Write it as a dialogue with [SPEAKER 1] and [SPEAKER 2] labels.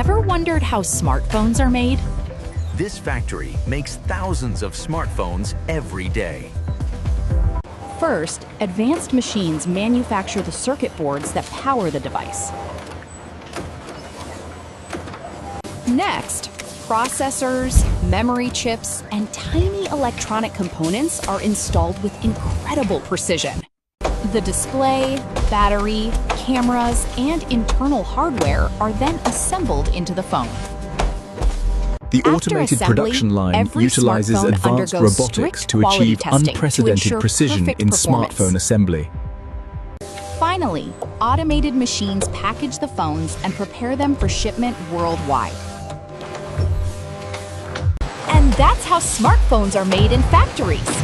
[SPEAKER 1] Ever wondered how smartphones are made?
[SPEAKER 2] This factory makes thousands of smartphones every day.
[SPEAKER 1] First, advanced machines manufacture the circuit boards that power the device. Next, processors, memory chips, and tiny electronic components are installed with incredible precision. The display, battery, cameras, and internal hardware are then assembled into the phone.
[SPEAKER 3] The automated production line utilizes advanced robotics to achieve unprecedented precision in smartphone assembly.
[SPEAKER 1] Finally, automated machines package the phones and prepare them for shipment worldwide. And that's how smartphones are made in factories.